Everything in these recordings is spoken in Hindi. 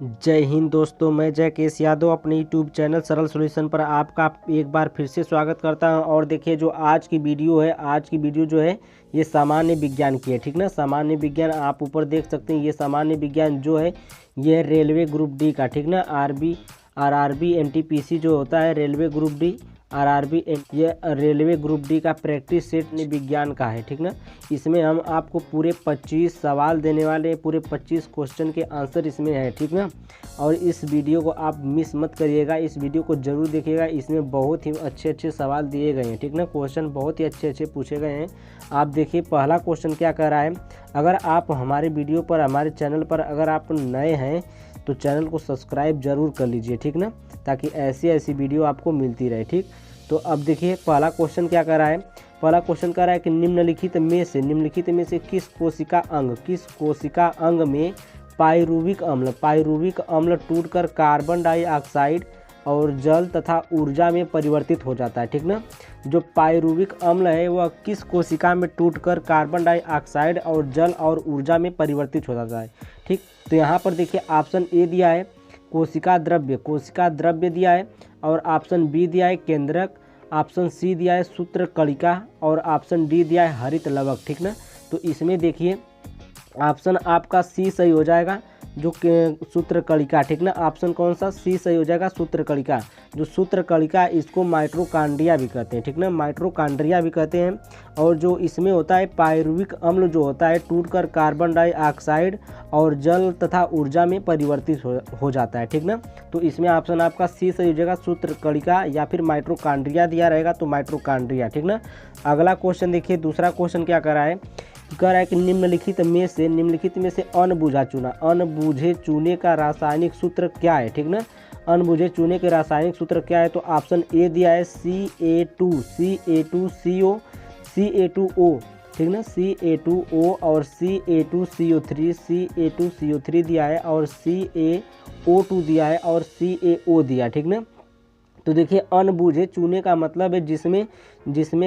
जय हिंद दोस्तों, मैं जय केस यादव अपने यूट्यूब चैनल सरल सॉल्यूशन पर आपका एक बार फिर से स्वागत करता हूं। और देखिए जो आज की वीडियो है, आज की वीडियो जो है ये सामान्य विज्ञान की है, ठीक ना। सामान्य विज्ञान आप ऊपर देख सकते हैं। ये सामान्य विज्ञान जो है ये रेलवे ग्रुप डी का, ठीक ना। आरआरबी एनटीपीसी जो होता है रेलवे ग्रुप डी, आरआरबी ये रेलवे ग्रुप डी का प्रैक्टिस सेट विज्ञान का है, ठीक ना। इसमें हम आपको पूरे 25 सवाल देने वाले हैं, पूरे 25 क्वेश्चन के आंसर इसमें है, ठीक ना। और इस वीडियो को आप मिस मत करिएगा, इस वीडियो को ज़रूर देखिएगा। इसमें बहुत ही अच्छे अच्छे सवाल दिए गए हैं, ठीक ना। क्वेश्चन बहुत ही अच्छे अच्छे पूछे गए हैं। आप देखिए पहला क्वेश्चन क्या कह रहा है। अगर आप हमारे वीडियो पर, हमारे चैनल पर अगर आप नए हैं तो चैनल को सब्सक्राइब जरूर कर लीजिए, ठीक ना, ताकि ऐसी ऐसी वीडियो आपको मिलती रहे, ठीक। तो अब देखिए पहला क्वेश्चन क्या कर रहा है। पहला क्वेश्चन कर रहा है कि निम्नलिखित में से किस कोशिका अंग में पाइरुविक अम्ल टूटकर कार्बन डाइऑक्साइड और जल तथा ऊर्जा में परिवर्तित हो जाता है, ठीक ना। जो पाइरुविक अम्ल है वह किस कोशिका में टूटकर कार्बन डाइऑक्साइड और जल और ऊर्जा में परिवर्तित हो जाता है, ठीक। तो यहाँ पर देखिए ऑप्शन ए दिया है कोशिका द्रव्य दिया है, और ऑप्शन बी दिया है केंद्रक, ऑप्शन सी दिया है सूत्रकणिका, और ऑप्शन डी दिया है हरित लवक, ठीक ना। तो इसमें देखिए ऑप्शन आपका सी सही हो जाएगा, जो सूत्रकणिका, ठीक ना। ऑप्शन कौन सा, सी सही हो जाएगा, सूत्रकणिका। जो सूत्रकणिका इसको माइटोकॉन्ड्रिया भी कहते हैं, ठीक ना, माइटोकॉन्ड्रिया भी कहते हैं। और जो इसमें होता है पाइरुविक अम्ल जो होता है टूटकर कार्बन डाइऑक्साइड और जल तथा ऊर्जा में परिवर्तित हो जाता है, ठीक ना। तो इसमें ऑप्शन आपका सी सही हो जाएगा, सूत्रकणिका, या फिर माइटोकॉन्ड्रिया दिया रहेगा तो माइटोकॉन्ड्रिया, ठीक ना। अगला क्वेश्चन देखिए, दूसरा क्वेश्चन क्या कर रहा है। कह रहा है कि निम्नलिखित में से अनबूझे चूने का रासायनिक सूत्र क्या है, ठीक ना। अनबूझे चूने के रासायनिक सूत्र क्या है। तो ऑप्शन ए दिया है Ca2CO, ठीक ना, Ca2O, और Ca2CO3 दिया है, और CaO2 दिया है, और CaO दिया, ठीक ना। तो देखिए अनबूझे चूने का मतलब है जिसमें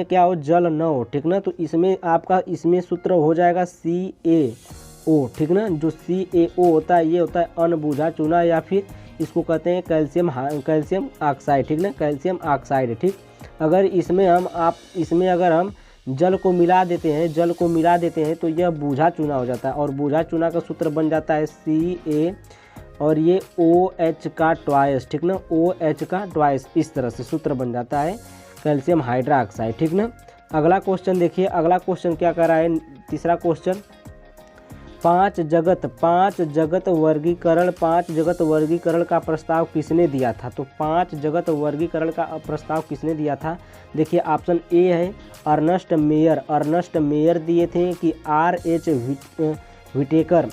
क्या हो, जल न हो, ठीक ना। तो इसमें सूत्र हो जाएगा CaO, ठीक ना। जो CaO होता है ये होता है अनबूझा चूना, या फिर इसको कहते हैं कैल्शियम ऑक्साइड, ठीक ना, कैल्शियम ऑक्साइड, ठीक। अगर इसमें अगर हम जल को मिला देते हैं तो यह बूझा चूना हो जाता है, और बूझा चूना का सूत्र बन जाता है Ca, और ये OH का ट्वाइस, ठीक ना, OH का ट्वाइस, इस तरह से सूत्र बन जाता है कैल्शियम हाइड्रोक्साइड, ठीक ना। अगला क्वेश्चन देखिए, अगला क्वेश्चन क्या कर रहा है। तीसरा क्वेश्चन, पांच जगत वर्गीकरण का प्रस्ताव किसने दिया था। तो 5 जगत वर्गीकरण का प्रस्ताव किसने दिया था। देखिए ऑप्शन ए है अर्नस्ट मेयर दिए थे, कि RH व्हिटेकर,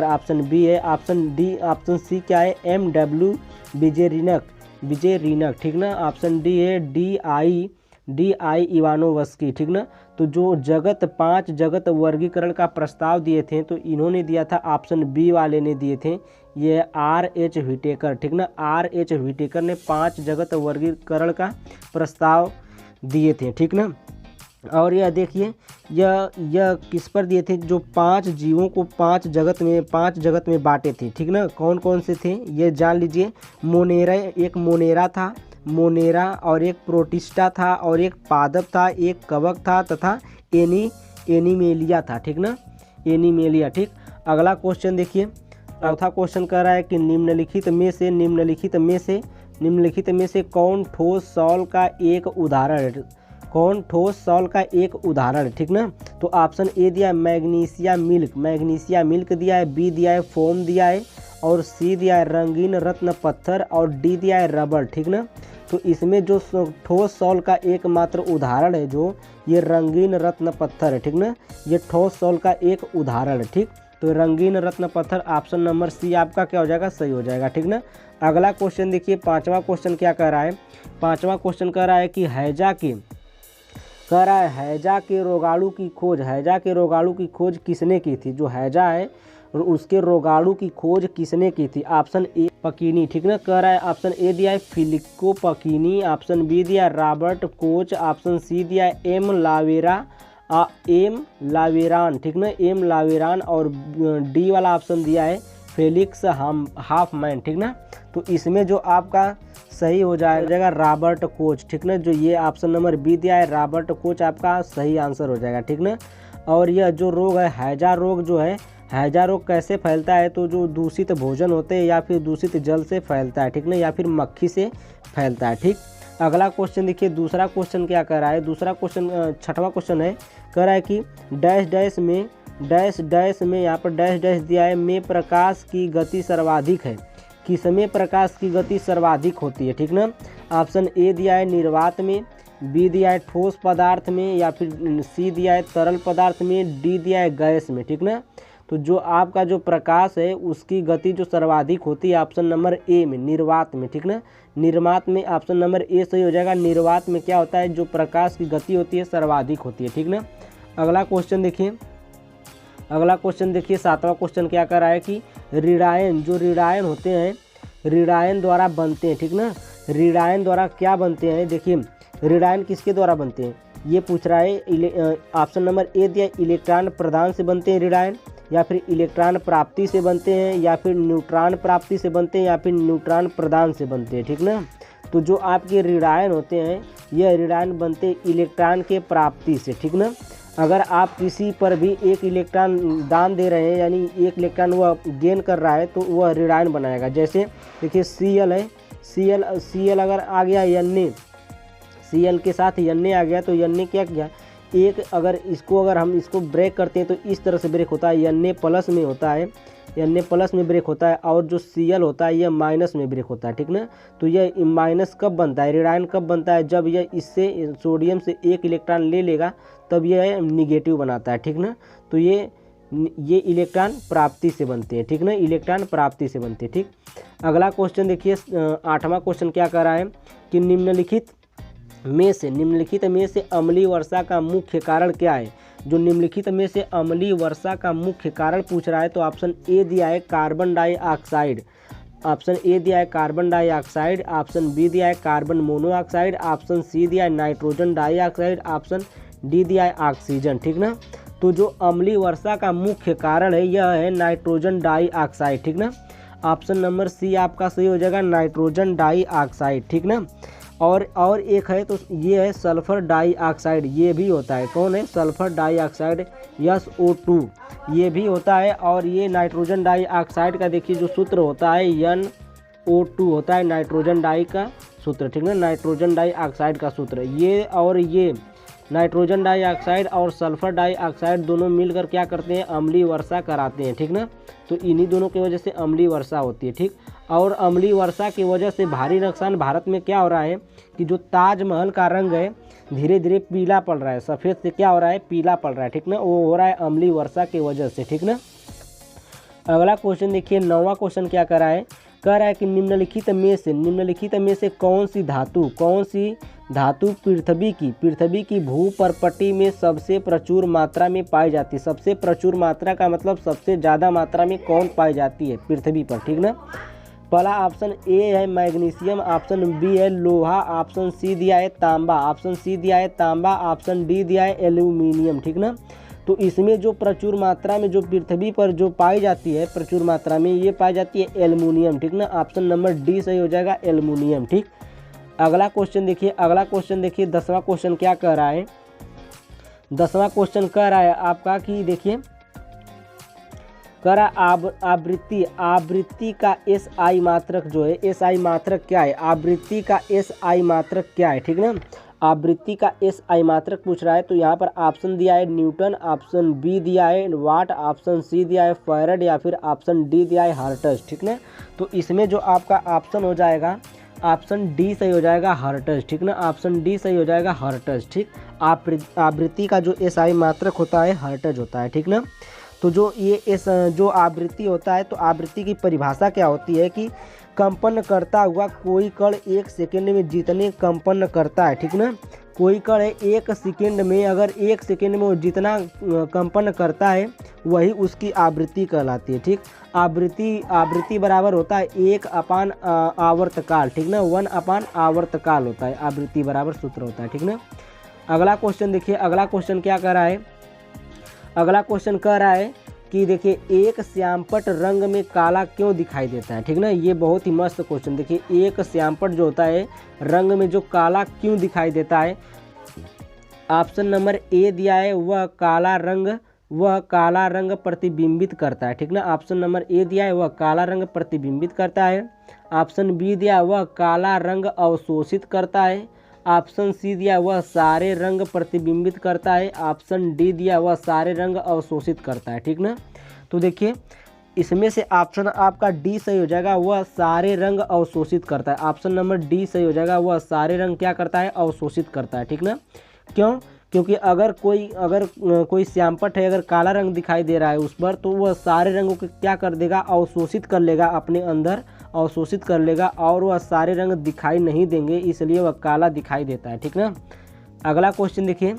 ऑप्शन बी है, ऑप्शन सी क्या है, MW विजेरिनक, ठीक ना। ऑप्शन डी है DI इवानोवस्की, ठीक ना। तो जो 5 जगत वर्गीकरण का प्रस्ताव दिए थे तो इन्होंने दिया था, ऑप्शन बी वाले ने दिए थे, ये RH व्हिटेकर, ठीक ना। RH व्हिटेकर ने 5 जगत वर्गीकरण का प्रस्ताव दिए थे, ठीक ना। और यह देखिए यह किस पर दिए थे, जो 5 जीवों को 5 जगत में बांटे थे, ठीक ना। कौन कौन से थे ये जान लीजिए। एक मोनेरा और एक प्रोटिस्टा था, और एक पादप था, एक कवक था, तथा एनीमेलिया था, ठीक ना, एनीमेलिया, ठीक। अगला क्वेश्चन देखिए, चौथा क्वेश्चन कह रहा है कि निम्नलिखित में से कौन ठोस सॉल्ट का एक उदाहरण है, ठीक ना। तो ऑप्शन ए दिया है मैग्नीशिया मिल्क दिया है, बी दिया है फोम दिया है, और सी दिया है रंगीन रत्न पत्थर, और डी दिया है रबड़, ठीक ना। तो इसमें जो ठोस सॉल्ट का एकमात्र उदाहरण है जो ये रंगीन रत्न पत्थर है, ठीक ना। ये ठोस सॉल्ट का एक उदाहरण है, ठीक। तो रंगीन रत्न पत्थर, ऑप्शन नंबर सी आपका क्या हो जाएगा, सही हो जाएगा, ठीक ना। अगला क्वेश्चन देखिए, पांचवा क्वेश्चन क्या कह रहा है। पांचवा क्वेश्चन कह रहा है कि हैजा के रोगाणु की खोज किसने की थी। जो हैजा है और उसके रोगाणु की खोज किसने की थी। ऑप्शन ए पकीनी, ठीक ना। कह रहा है ऑप्शन ए दिया है फिलिको पकीनी, ऑप्शन बी दिया रॉबर्ट कोच, ऑप्शन सी दिया है एम लावेरान, ठीक ना, एम लावेरान, और डी वाला ऑप्शन दिया है फेलिक्स हाफमैन, ठीक ना। तो इसमें जो आपका सही हो जाएगा रॉबर्ट कोच, ठीक ना। जो ये ऑप्शन नंबर बी दिया है रॉबर्ट कोच आपका सही आंसर हो जाएगा, ठीक ना। और यह जो रोग है हैजा रोग जो है, हैजा रोग कैसे फैलता है, तो जो दूषित भोजन होते हैं या फिर दूषित जल से फैलता है, ठीक ना, या फिर मक्खी से फैलता है, ठीक। अगला क्वेश्चन देखिए, दूसरा क्वेश्चन क्या कर रहा है, दूसरा क्वेश्चन छठवां क्वेश्चन है, कह रहा है कि डैश डैश में यहाँ पर डैश डैश दिया है में प्रकाश की गति सर्वाधिक है, किसमें प्रकाश की गति सर्वाधिक होती है, ठीक ना। ऑप्शन ए दिया है निर्वात में, बी दिया है ठोस पदार्थ में, या फिर सी दिया है तरल पदार्थ में, डी दिया है गैस में, ठीक ना। तो जो आपका जो प्रकाश है उसकी गति जो सर्वाधिक होती है ऑप्शन नंबर ए में, निर्वात में, ठीक ना। निर्वात में ऑप्शन नंबर ए सही हो जाएगा। निर्वात में क्या होता है, जो प्रकाश की गति होती है सर्वाधिक होती है, ठीक ना। अगला क्वेश्चन देखिए, सातवां क्वेश्चन क्या कर रहा है कि ऋणायन, जो ऋणायन होते हैं ऋणायन द्वारा बनते हैं, ठीक ना। ऋणायन द्वारा क्या बनते हैं, देखिए ऋणायन किसके द्वारा बनते हैं ये पूछ रहा है। ऑप्शन नंबर ए दिया इलेक्ट्रॉन प्रदान से बनते हैं ऋणायन, या फिर इलेक्ट्रॉन प्राप्ति से बनते हैं, या फिर न्यूट्रॉन प्राप्ति से बनते हैं, या फिर न्यूट्रॉन प्रदान से बनते हैं, ठीक ना। तो जो आपके ऋणायन होते हैं यह ऋणायन बनते हैं इलेक्ट्रॉन के प्राप्ति से, ठीक ना। अगर आप किसी पर भी एक इलेक्ट्रॉन दान दे रहे हैं, यानी एक इलेक्ट्रॉन वह गेन कर रहा है, तो वह ऋणायन बनाएगा। जैसे देखिए Cl है, Cl अगर आ गया Na, Cl के साथ Na आ गया, तो Na क्या किया, एक अगर हम इसको ब्रेक करते हैं तो इस तरह से ब्रेक होता है, Na प्लस में होता है, Na प्लस में ब्रेक होता है, और जो Cl होता है यह माइनस में ब्रेक होता है, ठीक ना। तो यह माइनस कब बनता है, ऋणायन कब बनता है, जब यह इससे सोडियम से एक इलेक्ट्रॉन ले लेगा तब यह निगेटिव बनाता है, ठीक ना। तो ये इलेक्ट्रॉन प्राप्ति से बनते हैं, ठीक ना, इलेक्ट्रॉन प्राप्ति से बनते हैं, ठीक। अगला क्वेश्चन देखिए, आठवां क्वेश्चन क्या कर रहा है कि निम्नलिखित में से अम्लीय वर्षा का मुख्य कारण क्या है। जो निम्नलिखित में से अम्लीय वर्षा का मुख्य कारण पूछ रहा है, तो ऑप्शन ए दिया है कार्बन डाइऑक्साइड, ऑप्शन ए दिया है कार्बन डाइऑक्साइड, ऑप्शन बी दिया है कार्बन मोनोऑक्साइड, ऑप्शन सी दिया है नाइट्रोजन डाइऑक्साइड, ऑप्शन डी दिया है ऑक्सीजन, ठीक ना। तो जो अम्लीय वर्षा का मुख्य कारण है यह है नाइट्रोजन डाइऑक्साइड, ठीक ना। ऑप्शन नंबर सी आपका सही हो जाएगा, नाइट्रोजन डाइऑक्साइड, ठीक ना। और एक है तो ये है सल्फर डाइऑक्साइड, ये भी होता है, कौन है, सल्फर डाइऑक्साइड SO2 ये भी होता है। और ये नाइट्रोजन डाइऑक्साइड का देखिए जो सूत्र होता है NO2 होता है, नाइट्रोजन डाई का सूत्र, ठीक ना, नाइट्रोजन डाइऑक्साइड का सूत्र। ये नाइट्रोजन डाइऑक्साइड और सल्फर डाइऑक्साइड दोनों मिलकर क्या करते हैं, अम्लीय वर्षा कराते हैं, ठीक ना। तो इन्हीं दोनों की वजह से अम्लीय वर्षा होती है, ठीक। और अम्लीय वर्षा की वजह से भारी नुकसान भारत में क्या हो रहा है कि जो ताजमहल का रंग है धीरे धीरे पीला पड़ रहा है, सफ़ेद से क्या हो रहा है, पीला पड़ रहा है, ठीक ना। वो हो रहा है अम्लीय वर्षा की वजह से, ठीक ना। अगला क्वेश्चन देखिए, 9वां क्वेश्चन क्या कर रहा है, कह रहा है कि निम्नलिखित में से कौन सी धातु पृथ्वी की भूपर्पटी में सबसे प्रचुर मात्रा में पाई जाती है। सबसे प्रचुर मात्रा का मतलब सबसे ज़्यादा मात्रा में कौन पाई जाती है पृथ्वी पर, ठीक ना। पहला ऑप्शन ए है मैग्नीशियम, ऑप्शन बी है लोहा, ऑप्शन सी दिया है तांबा, ऑप्शन डी दिया है एल्यूमिनियम, ठीक ना। तो इसमें जो प्रचुर मात्रा में जो पृथ्वी पर जो पाई जाती है प्रचुर मात्रा में, ये पाई जाती है एल्युमिनियम, ठीक ना। ऑप्शन नंबर डी सही हो जाएगा, एल्युमिनियम, ठीक। अगला क्वेश्चन देखिए 10वां क्वेश्चन क्या कह रहा है। 10वां क्वेश्चन कह रहा है आपका कि देखिए कह रहा आवृत्ति का SI मात्रक जो है, SI मात्रक क्या है, आवृत्ति का SI मात्रक क्या है, ठीक ना। आवृत्ति का SI मात्रक पूछ रहा है, तो यहाँ पर ऑप्शन दिया है न्यूटन, ऑप्शन बी दिया है वाट, ऑप्शन सी दिया है फैराड, या फिर ऑप्शन डी दिया है हर्ट्ज, ठीक ना। तो इसमें जो आपका ऑप्शन हो जाएगा ऑप्शन डी सही हो जाएगा, हर्ट्ज, ठीक ना। ऑप्शन डी सही हो जाएगा, हर्ट्ज, ठीक। आवृत्ति का जो SI मात्रक होता है हर्ट्ज होता है, ठीक ना। तो जो आवृत्ति होता है, तो आवृत्ति की परिभाषा क्या होती है कि कंपन करता हुआ कोई कण 1 सेकंड में जितने कंपन करता है, ठीक ना। कोई कण 1 सेकंड में, अगर 1 सेकंड में वो जितना कंपन करता है वही उसकी आवृत्ति कहलाती है, ठीक। आवृत्ति बराबर होता है 1/, आवर्तकाल, ठीक ना, 1/, आवर्तकाल होता है, आवृत्ति बराबर सूत्र होता है, ठीक ना। अगला क्वेश्चन देखिए, अगला क्वेश्चन क्या कर रहा है, अगला क्वेश्चन कह रहा है कि देखिए एक श्यामपट रंग में काला क्यों दिखाई देता है, ठीक ना। ये बहुत ही मस्त क्वेश्चन। देखिए एक श्यामपट जो होता है रंग में जो काला क्यों दिखाई देता है। ऑप्शन नंबर ए दिया है, वह काला रंग प्रतिबिंबित करता है, ठीक ना। ऑप्शन नंबर ए दिया है, वह काला रंग प्रतिबिंबित करता है। ऑप्शन बी दिया, वह काला रंग अवशोषित करता है। ऑप्शन सी दिया, वह सारे रंग प्रतिबिंबित करता है। ऑप्शन डी दिया, वह सारे रंग अवशोषित करता है, ठीक ना। तो देखिए इसमें से ऑप्शन आपका डी सही हो जाएगा, वह सारे रंग अवशोषित करता है। ऑप्शन नंबर डी सही हो जाएगा, वह सारे रंग क्या करता है, अवशोषित करता है, ठीक ना। क्यों? क्योंकि अगर कोई श्यामपट है, अगर काला रंग दिखाई दे रहा है उस पर, तो वह सारे रंगों को क्या कर देगा, अवशोषित कर लेगा, अपने अंदर अवशोषित कर लेगा और वह सारे रंग दिखाई नहीं देंगे, इसलिए वह काला दिखाई देता है, ठीक ना। अगला क्वेश्चन देखिए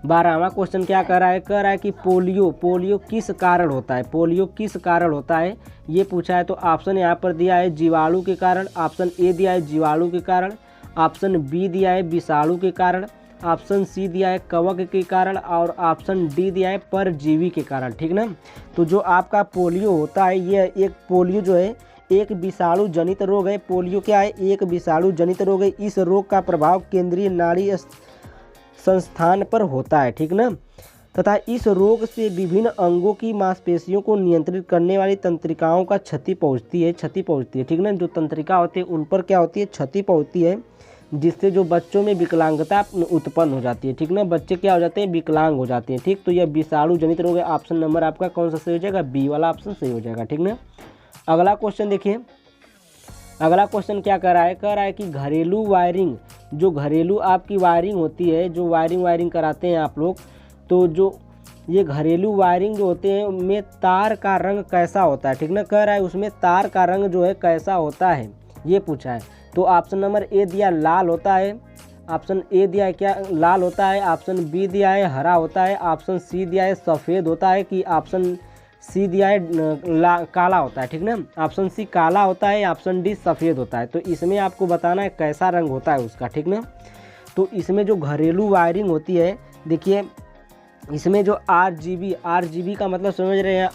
12वां क्वेश्चन क्या कह रहा है कि पोलियो किस कारण होता है, पोलियो किस कारण होता है ये पूछा है। तो ऑप्शन यहाँ पर दिया है जीवाणु के कारण। ऑप्शन ए दिया है जीवाणु के कारण। ऑप्शन बी दिया है विषाणु के कारण। ऑप्शन सी दिया है कवक के कारण और ऑप्शन डी दिया है परजीवी के कारण, ठीक ना। तो जो आपका पोलियो होता है, ये एक पोलियो जो है एक विषाणु जनित रोग है। पोलियो क्या है, एक विषाणु जनित रोग है। इस रोग का प्रभाव केंद्रीय नाड़ी संस्थान पर होता है, ठीक ना। तथा इस रोग से विभिन्न अंगों की मांसपेशियों को नियंत्रित करने वाली तंत्रिकाओं का क्षति पहुंचती है, ठीक ना। जो तंत्रिका होती है उन पर क्या होती है, क्षति पहुंचती है, जिससे जो बच्चों में विकलांगता उत्पन्न हो जाती है, ठीक ना। बच्चे क्या हो जाते हैं, विकलांग हो जाते हैं, ठीक। तो यह विषाणु जनित रोग है। ऑप्शन नंबर आपका कौन सा सही हो जाएगा, बी वाला ऑप्शन सही हो जाएगा, ठीक ना। अगला क्वेश्चन देखिए, अगला क्वेश्चन क्या कह रहा है कि घरेलू वायरिंग, जो घरेलू आपकी वायरिंग होती है, जो वायरिंग कराते हैं आप लोग, तो जो ये घरेलू वायरिंग जो होते हैं उनमें तार का रंग कैसा होता है, ठीक ना। कह रहा है उसमें तार का रंग जो है कैसा होता है, ये पूछा है। तो ऑप्शन नंबर ए दिया लाल होता है। ऑप्शन ए दिया है क्या, लाल होता है। ऑप्शन बी दिया है हरा होता है। ऑप्शन सी दिया है सफ़ेद होता है कि ऑप्शन सी दिया है काला होता है, ठीक ना। ऑप्शन सी काला होता है। ऑप्शन डी सफ़ेद होता है। तो इसमें आपको बताना है कैसा रंग होता है उसका, ठीक ना। तो इसमें जो घरेलू वायरिंग होती है, देखिए इसमें जो आरजीबी का मतलब समझ रहे हैं,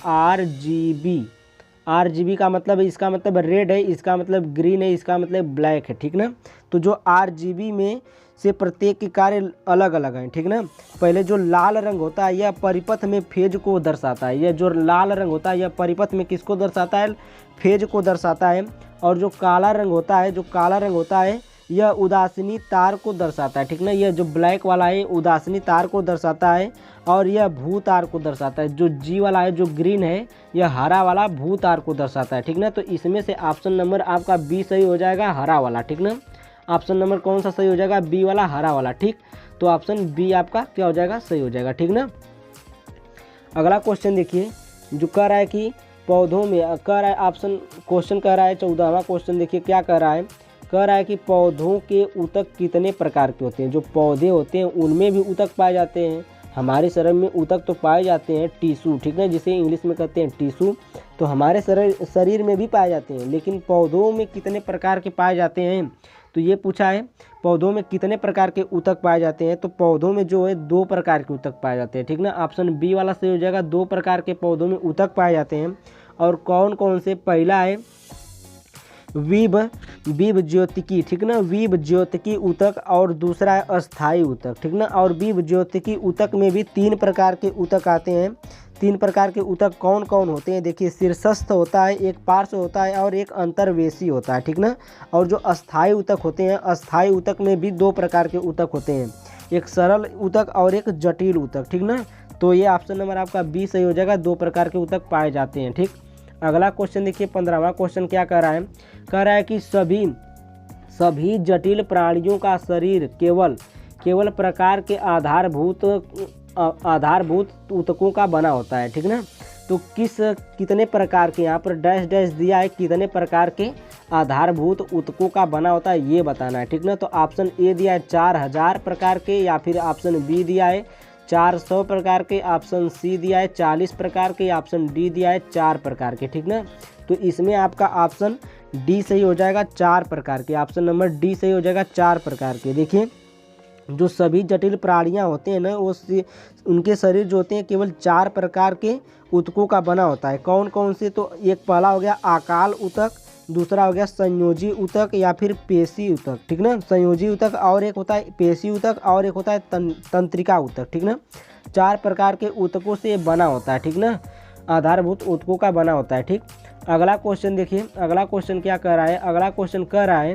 आरजीबी का मतलब, इसका मतलब रेड है, इसका मतलब ग्रीन है, इसका मतलब ब्लैक है, ठीक ना। तो जो आरजीबी में से प्रत्येक के कार्य अलग अलग हैं, ठीक ना। पहले जो लाल रंग होता है यह परिपथ में फेज को दर्शाता है। यह जो लाल रंग होता है यह परिपथ में किसको दर्शाता है, फेज को दर्शाता है। और जो काला रंग होता है यह उदासीनी तार को दर्शाता है, ठीक ना। यह जो ब्लैक वाला है उदासीनी तार को दर्शाता है और यह भू तार को दर्शाता है। जो जी वाला है, जो ग्रीन है, यह हरा वाला भू तार को दर्शाता है, ठीक ना। तो इसमें से ऑप्शन नंबर आपका बी सही हो जाएगा, हरा वाला, ठीक ना। ऑप्शन नंबर कौन सा सही हो जाएगा, बी वाला, हरा वाला, ठीक। तो ऑप्शन बी आपका क्या हो जाएगा, सही हो जाएगा, ठीक ना। अगला क्वेश्चन देखिए जो कह रहा है कि पौधों में, कह रहा है ऑप्शन क्वेश्चन कह रहा है 14वां क्वेश्चन देखिए क्या कह रहा है कि पौधों के ऊतक कितने प्रकार के होते हैं। जो पौधे होते हैं उनमें भी ऊतक पाए जाते हैं। हमारे शरीर में ऊतक तो पाए जाते हैं, टिश्यू, ठीक है, जिसे इंग्लिश में कहते हैं टिश्यू। तो हमारे शरीर में भी पाए जाते हैं, लेकिन पौधों में कितने प्रकार के पाए जाते हैं, तो ये पूछा है पौधों में कितने प्रकार के ऊतक पाए जाते हैं। तो पौधों में जो है 2 प्रकार के ऊतक पाए जाते हैं, ठीक ना। ऑप्शन बी वाला सही हो जाएगा, 2 प्रकार के पौधों में ऊतक पाए जाते हैं। और कौन कौन से, पहला है विभ ज्योतिकी, ठीक ना, विभ ज्योतिकी ऊतक, और दूसरा है अस्थायी ऊतक, ठीक ना। और विभ ज्योतिकी ऊतक में भी 3 प्रकार के ऊतक आते हैं। 3 प्रकार के ऊतक कौन कौन होते हैं, देखिए शीर्षस्थ होता है, एक पार्श्व होता है और एक अंतर्वेशी होता है, ठीक ना। और जो अस्थायी ऊतक होते हैं, अस्थायी ऊतक में भी 2 प्रकार के ऊतक होते हैं, एक सरल ऊतक और एक जटिल ऊतक, ठीक ना। तो ये ऑप्शन नंबर आपका बी सही हो जाएगा, 2 प्रकार के ऊतक पाए जाते हैं, ठीक। अगला क्वेश्चन देखिए 15वां क्वेश्चन क्या कह रहा है कि सभी जटिल प्राणियों का शरीर केवल प्रकार के आधारभूत ऊतकों का बना होता है, ठीक ना। तो कितने प्रकार के, यहाँ पर डैश डैश दिया है, कितने प्रकार के आधारभूत ऊतकों का बना होता है ये बताना है, ठीक ना। तो ऑप्शन ए दिया है 4000 प्रकार के, या फिर ऑप्शन बी दिया है 400 प्रकार के, ऑप्शन सी दिया है 40 प्रकार के, ऑप्शन डी दिया है 4 प्रकार के, ठीक ना। तो इसमें आपका ऑप्शन डी सही हो जाएगा, 4 प्रकार के। ऑप्शन नंबर डी सही हो जाएगा, 4 प्रकार के। देखिए जो सभी जटिल प्राणियां होते हैं ना उनके शरीर जो होते हैं केवल 4 प्रकार के ऊतकों का बना होता है। कौन कौन से? तो एक पहला हो गया आकाल ऊतक, दूसरा हो गया संयोजी ऊतक या फिर पेशी ऊतक, ठीक ना, संयोजी ऊतक, और एक होता है पेशी ऊतक, और एक होता है तंत्रिका ऊतक, ठीक ना। 4 प्रकार के ऊतकों से बना होता है, ठीक ना, आधारभूत ऊतकों का बना होता है, ठीक। अगला क्वेश्चन देखिए, अगला क्वेश्चन क्या कर रहा है, अगला क्वेश्चन कह रहा है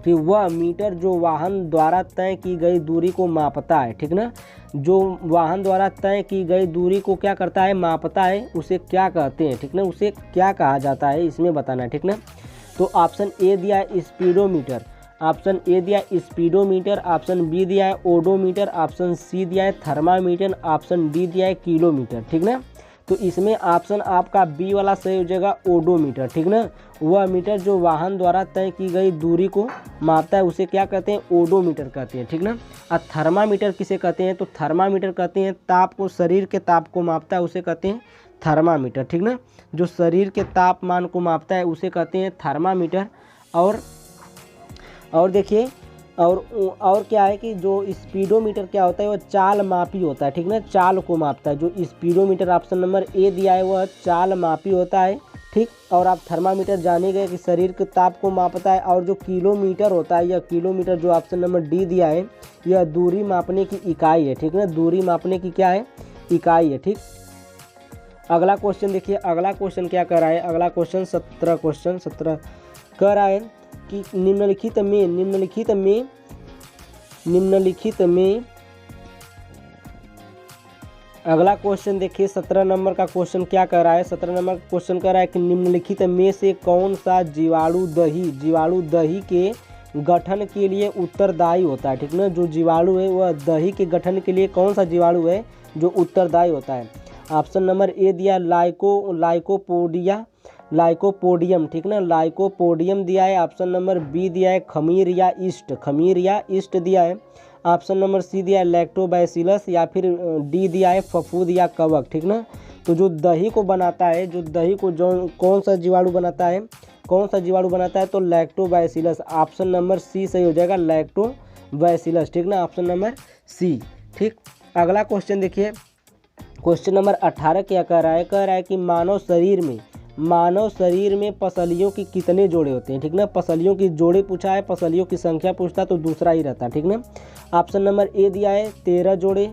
कि वह मीटर जो वाहन द्वारा तय की गई दूरी को मापता है, ठीक ना, जो वाहन द्वारा तय की गई दूरी को क्या करता है, मापता है, उसे क्या कहते हैं, ठीक ना, उसे क्या कहा जाता है, इसमें बताना है, ठीक ना। तो ऑप्शन ए दिया है स्पीडोमीटर, ऑप्शन ए दिया है स्पीडोमीटर, ऑप्शन बी दिया है ओडोमीटर, ऑप्शन सी दिया है थर्मामीटर, ऑप्शन डी दिया है किलोमीटर, ठीक ना। तो इसमें ऑप्शन आपका बी वाला सही हो जाएगा, ओडोमीटर, ठीक ना। वह मीटर जो वाहन द्वारा तय की गई दूरी को मापता है उसे क्या कहते हैं, ओडोमीटर कहते हैं, ठीक ना। और थर्मामीटर किसे कहते हैं, तो थर्मामीटर कहते हैं ताप को, शरीर के ताप को मापता है उसे कहते हैं थर्मामीटर, ठीक ना। जो शरीर के तापमान को मापता है उसे कहते हैं थर्मामीटर। और देखिए और क्या है कि जो स्पीडोमीटर क्या होता है, वह चाल मापी होता है, ठीक ना, चाल को मापता है। जो स्पीडोमीटर ऑप्शन नंबर ए दिया है वह चाल मापी होता है, ठीक। और आप थर्मामीटर जाने गए कि शरीर के ताप को मापता है। और जो किलोमीटर होता है, यह किलोमीटर जो ऑप्शन नंबर डी दिया है, यह दूरी मापने की इकाई है, ठीक ना, दूरी मापने की क्या है, इकाई है, ठीक। अगला क्वेश्चन देखिए, अगला क्वेश्चन क्या कर रहा है, अगला क्वेश्चन 17 कह रहा है कि निम्नलिखित में अगला क्वेश्चन देखिए 17 नंबर का क्वेश्चन क्या कर रहा है, 17 नंबर का क्वेश्चन कर रहा है कि निम्नलिखित में से कौन सा जीवाणु दही के गठन के लिए उत्तरदायी होता है, ठीक ना। जो जीवाणु है वह दही के गठन के लिए कौन सा जीवाणु है जो उत्तरदायी होता है। ऑप्शन नंबर ए दिया लाइकोपोडियम, ठीक ना, लाइकोपोडियम दिया है। ऑप्शन नंबर बी दिया है खमीर या ईस्ट दिया है। ऑप्शन नंबर सी दिया है लैक्टोबैसिलस, या फिर डी दिया है फफूंद या कवक, ठीक ना। तो जो दही को बनाता है, जो दही को जो कौन सा जीवाणु बनाता है, तो लैक्टोबैसिलस, ऑप्शन नंबर सी सही हो जाएगा, लैक्टोबैसिलस, ठीक ना, ऑप्शन नंबर सी, ठीक। अगला क्वेश्चन देखिए, क्वेश्चन नंबर 18 क्या कह रहा है कि मानव शरीर में पसलियों की कितने जोड़े होते हैं, ठीक ना। पसलियों की जोड़े पूछा है, पसलियों की संख्या पूछता तो दूसरा ही रहता, ठीक ना। ऑप्शन नंबर ए दिया है 13 जोड़े,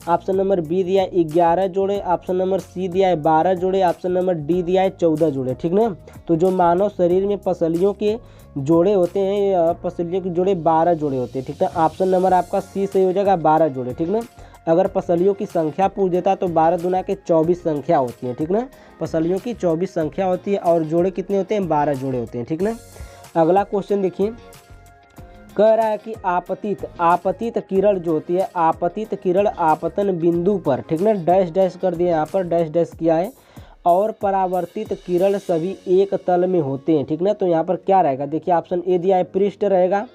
ऑप्शन नंबर बी दिया है 11 जोड़े, ऑप्शन नंबर सी दिया है 12 जोड़े, ऑप्शन नंबर डी दिया है 14 जोड़े, ठीक ना। तो जो मानव शरीर में पसलियों के जोड़े होते हैं, पसलियों के जोड़े 12 जोड़े होते हैं, ठीक ना। ऑप्शन नंबर आपका सी सही हो जाएगा, 12 जोड़े, ठीक ना। अगर पसलियों की संख्या पूछ देता तो 12 दूना के 24 संख्या होती है, ठीक ना। पसलियों की 24 संख्या होती है और जोड़े कितने होते हैं, 12 जोड़े होते हैं, ठीक ना। अगला क्वेश्चन देखिए, कह रहा है कि आपतित किरण जो होती है, आपतित किरण आपतन बिंदु पर, ठीक ना, डैश कर दिया, यहाँ पर डैश किया है, और परावर्तित किरण सभी एक तल में होते हैं, ठीक ना। तो यहाँ पर क्या रहेगा, देखिए ऑप्शन ए दिया है पृष्ठ रहेगा,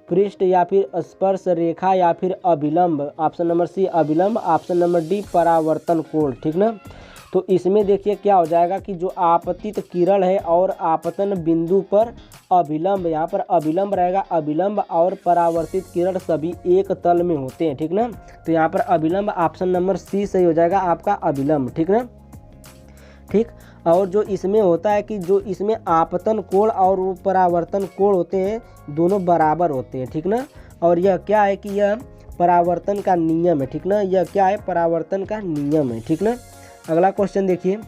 पृष्ठ, या फिर स्पर्श रेखा, या फिर अभिलंब, ऑप्शन नंबर सी अभिलंब, ऑप्शन नंबर डी परावर्तन कोण, ठीक ना। तो इसमें देखिए क्या हो जाएगा कि जो आपतित किरण है और आपतन बिंदु पर अभिलंब, यहाँ पर अभिलंब रहेगा, अभिलंब और परावर्तित किरण सभी एक तल में होते हैं, ठीक ना। तो यहाँ पर अभिलंब, ऑप्शन नंबर सी सही हो जाएगा आपका अभिलंब, ठीक ना, ठीक। और जो इसमें होता है कि जो इसमें आपतन कोण और वो परावर्तन कोण होते हैं दोनों बराबर होते हैं, ठीक ना। और यह क्या है कि यह परावर्तन का नियम है, ठीक ना, यह क्या है, परावर्तन का नियम है, ठीक ना। अगला क्वेश्चन देखिए,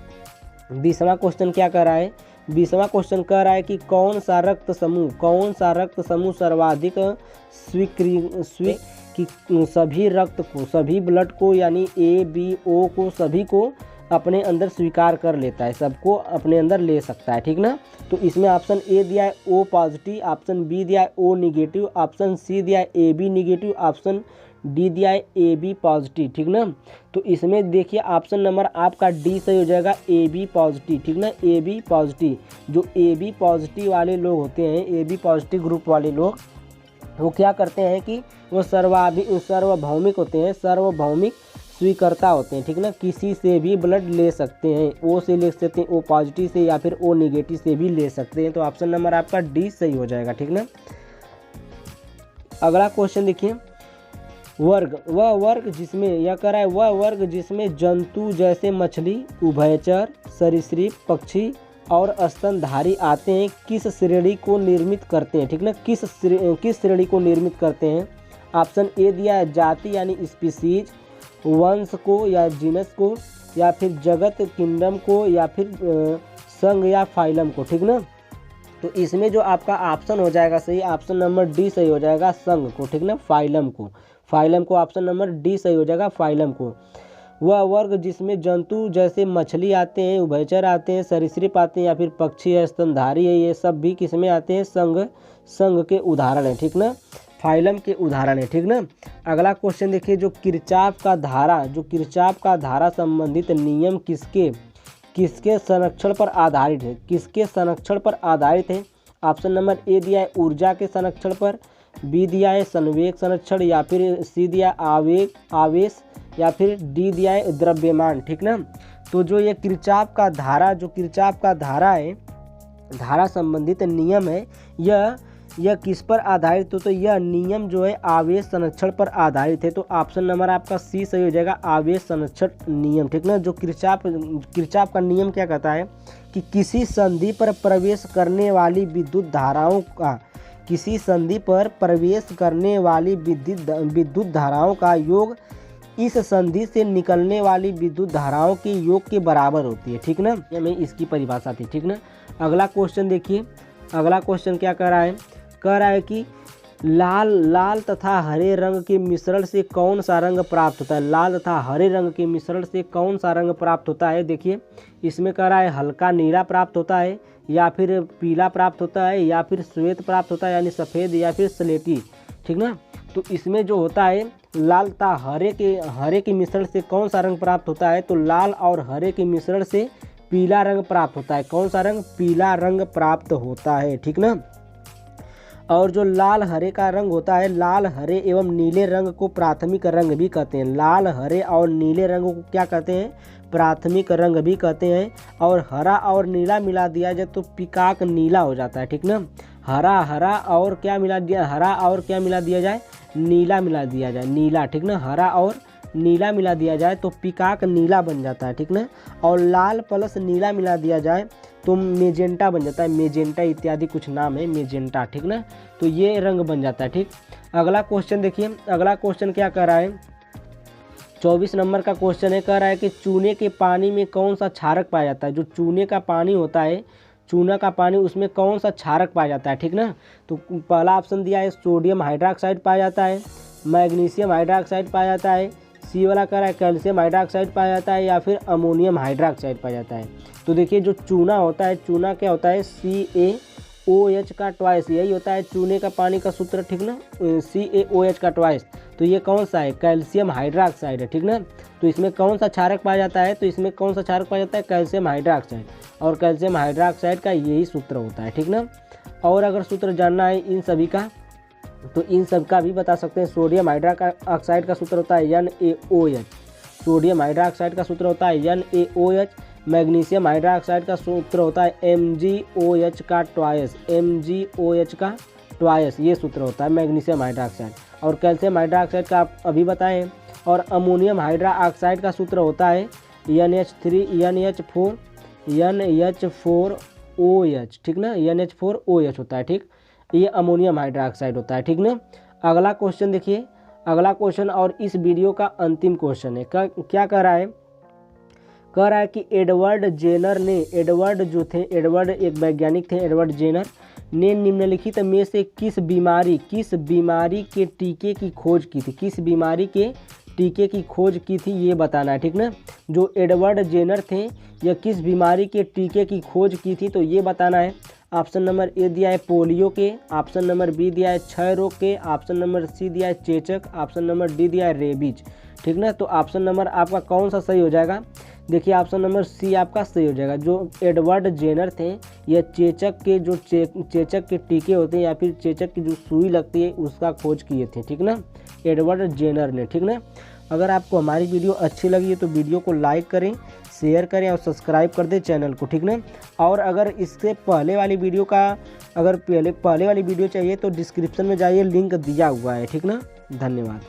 20वां क्वेश्चन क्या कर रहा है, 20वां क्वेश्चन कह रहा है कि कौन सा रक्त समूह सर्वाधिक सभी ब्लड को यानी ए बी ओ को सभी को अपने अंदर स्वीकार कर लेता है, सबको अपने अंदर ले सकता है, ठीक ना। तो इसमें ऑप्शन ए दिया है ओ पॉजिटिव, ऑप्शन बी दिया है ओ निगेटिव, ऑप्शन सी दिया है A B negative, option D दिया है ए बी पॉजिटिव, ठीक ना। तो इसमें देखिए ऑप्शन नंबर आपका डी सही हो जाएगा, ए बी पॉजिटिव, ठीक ना, ए बी पॉजिटिव। जो ए बी पॉजिटिव वाले लोग होते हैं, ए बी पॉजिटिव ग्रुप वाले लोग, वो क्या करते हैं कि वो सार्वभौमिक होते हैं, सार्वभौमिक स्वीकर्ता होते हैं, ठीक ना। किसी से भी ब्लड ले सकते हैं, ओ से ले सकते हैं, ओ पॉजिटिव से, या फिर ओ निगेटिव से भी ले सकते हैं। तो ऑप्शन नंबर आपका डी सही हो जाएगा, ठीक ना। अगला क्वेश्चन देखिए, वर्ग, वह वर्ग जिसमें, यह कह रहा है वह वर्ग जिसमें जंतु जैसे मछली, उभयचर, सरीसृप, पक्षी और स्तनधारी आते हैं, किस श्रेणी को निर्मित करते हैं, ठीक ना, किस श्रेणी को निर्मित करते हैं। ऑप्शन ए दिया है जाति यानी स्पीसीज, वंश को या जीनस को, या फिर जगत किंगडम को, या फिर संघ या फाइलम को, ठीक ना। तो इसमें जो आपका ऑप्शन हो जाएगा सही, ऑप्शन नंबर डी सही हो जाएगा, संघ को, ठीक ना, फाइलम को। फाइलम को ऑप्शन नंबर डी सही हो जाएगा, फाइलम को। वह वर्ग जिसमें जंतु जैसे मछली आते हैं, उभयचर आते हैं, सरीसृप आते हैं, या फिर पक्षी है, स्तनधारी है, ये सब भी किसमें आते हैं, संघ के उदाहरण है, ठीक ना, फाइलम के उदाहरण है, ठीक ना। अगला क्वेश्चन देखिए, जो किरचॉफ का धारा संबंधित नियम किसके संरक्षण पर आधारित है, किसके संरक्षण पर आधारित है। ऑप्शन नंबर ए दिया है ऊर्जा के संरक्षण पर, बी दिया है संवेग संरक्षण, या फिर सी दिया आवेश, या फिर डी दिया है द्रव्यमान, ठीक ना। तो जो ये किरचॉफ का धारा है, धारा संबंधित नियम है, यह किस पर आधारित हो, तो यह नियम जो है आवेश संरक्षण पर आधारित है। तो ऑप्शन नंबर आपका सी सही हो जाएगा, आवेश संरक्षण नियम, ठीक ना। जो किरचॉफ का नियम क्या कहता है कि किसी संधि पर प्रवेश करने वाली विद्युत धाराओं का योग इस संधि से निकलने वाली विद्युत धाराओं के योग के बराबर होती है, ठीक ना। ये में इसकी परिभाषा थी, ठीक ना। अगला क्वेश्चन देखिए, अगला क्वेश्चन क्या कह रहा है कि लाल तथा हरे रंग के मिश्रण से कौन सा रंग प्राप्त होता है। लाल तथा हरे रंग के मिश्रण से कौन सा रंग प्राप्त होता है। देखिए इसमें कह रहा है हल्का नीला प्राप्त होता है, या फिर पीला प्राप्त होता है, या फिर श्वेत प्राप्त होता है यानी सफ़ेद, या फिर स्लेटी, ठीक ना। तो इसमें जो होता है लाल तथा हरे के मिश्रण से कौन सा रंग प्राप्त होता है, तो लाल और हरे के मिश्रण से पीला रंग प्राप्त होता है। कौन सा रंग, पीला रंग प्राप्त होता है, ठीक ना। और जो लाल हरे का रंग होता है, लाल हरे एवं नीले रंग को प्राथमिक रंग भी कहते हैं। लाल हरे और नीले रंग को क्या कहते हैं, प्राथमिक रंग भी कहते हैं। और हरा और नीला मिला दिया जाए तो पिकाक नीला हो जाता है, ठीक ना। हरा और क्या मिला दिया जाए, नीला मिला दिया जाए, नीला, ठीक ना। हरा और नीला मिला दिया जाए तो पिकाक नीला बन जाता है, ठीक ना। और लाल प्लस नीला मिला दिया जाए तो मेजेंटा बन जाता है, मेजेंटा इत्यादि कुछ नाम है, मेजेंटा, ठीक ना। तो ये रंग बन जाता है, ठीक। अगला क्वेश्चन देखिए, अगला क्वेश्चन क्या कर रहा है, 24 नंबर का क्वेश्चन है, कह रहा है कि चूने के पानी में कौन सा क्षारक पाया जाता है। जो चूने का पानी होता है, चूना का पानी, उसमें कौन सा क्षारक पाया जाता है, ठीक ना। तो पहला ऑप्शन दिया है सोडियम हाइड्रोक्साइड पाया जाता है, मैग्नीशियम हाइड्रोक्साइड पाया जाता है, सी वाला कह रहा है कैल्शियम हाइड्रोक्साइड पाया जाता है, या फिर अमोनियम हाइड्रोक्साइड पाया जाता है। तो देखिए जो चूना होता है, चूना क्या होता है, CaOH का ट्वाइस, यही होता है चूने का पानी का सूत्र, ठीक ना, CaOH का ट्वाइस। तो ये कौन सा है, कैल्शियम हाइड्रोक्साइड है, ठीक ना। तो इसमें कौन सा क्षारक पाया जाता है, तो इसमें कौन सा क्षारक पाया जाता है, कैल्शियम हाइड्रोक्साइड। और कैल्शियम हाइड्रोक्साइड का यही सूत्र होता है, ठीक ना। और अगर सूत्र जानना है इन सभी का, तो इन सब का भी बता सकते हैं। सोडियम हाइड्रोक्साइड का सूत्र होता है NaOH, सोडियम हाइड्रोक्साइड का सूत्र होता है NaOH। मैग्नीशियम हाइड्रोक्साइड का सूत्र होता है MgOH का ट्वाइस, MgOH का ट्वाइस, ये सूत्र होता है मैग्नीशियम हाइड्रोक्साइड। और कैल्शियम हाइड्रोक्साइड का आप अभी बताएं। और अमोनियम हाइड्रोक्साइड का सूत्र होता है NH4OH, ठीक ना, NH4OH होता है, ठीक। ये अमोनियम हाइड्रोक्साइड होता है, ठीक ना। अगला क्वेश्चन देखिए, अगला क्वेश्चन और इस वीडियो का अंतिम क्वेश्चन है। क्या कह रहा है कि एडवर्ड एक वैज्ञानिक थे, एडवर्ड जेनर ने निम्नलिखित में से किस बीमारी के टीके की खोज की थी, किस बीमारी के टीके की खोज की थी, ये बताना है, ठीक ना। जो एडवर्ड जेनर थे यह किस बीमारी के टीके की खोज की थी, तो ये बताना है। ऑप्शन नंबर ए दिया है पोलियो के, ऑप्शन नंबर बी दिया है क्षय रोग के, ऑप्शन नंबर सी दिया है चेचक, ऑप्शन नंबर डी दिया है रेबीज, ठीक ना। तो ऑप्शन नंबर आपका कौन सा सही हो जाएगा, देखिए ऑप्शन नंबर सी आपका सही हो जाएगा। जो एडवर्ड जेनर थे यह चेचक के टीके होते हैं, या फिर चेचक की जो सुई लगती है उसका खोज किए थे, ठीक ना, एडवर्ड जेनर ने, ठीक ना। अगर आपको हमारी वीडियो अच्छी लगी है तो वीडियो को लाइक करें, शेयर करें और सब्सक्राइब कर दें चैनल को, ठीक ना। और अगर इससे पहले वाली वीडियो का पहले वाली वीडियो चाहिए तो डिस्क्रिप्शन में जाइए, लिंक दिया हुआ है, ठीक ना। धन्यवाद।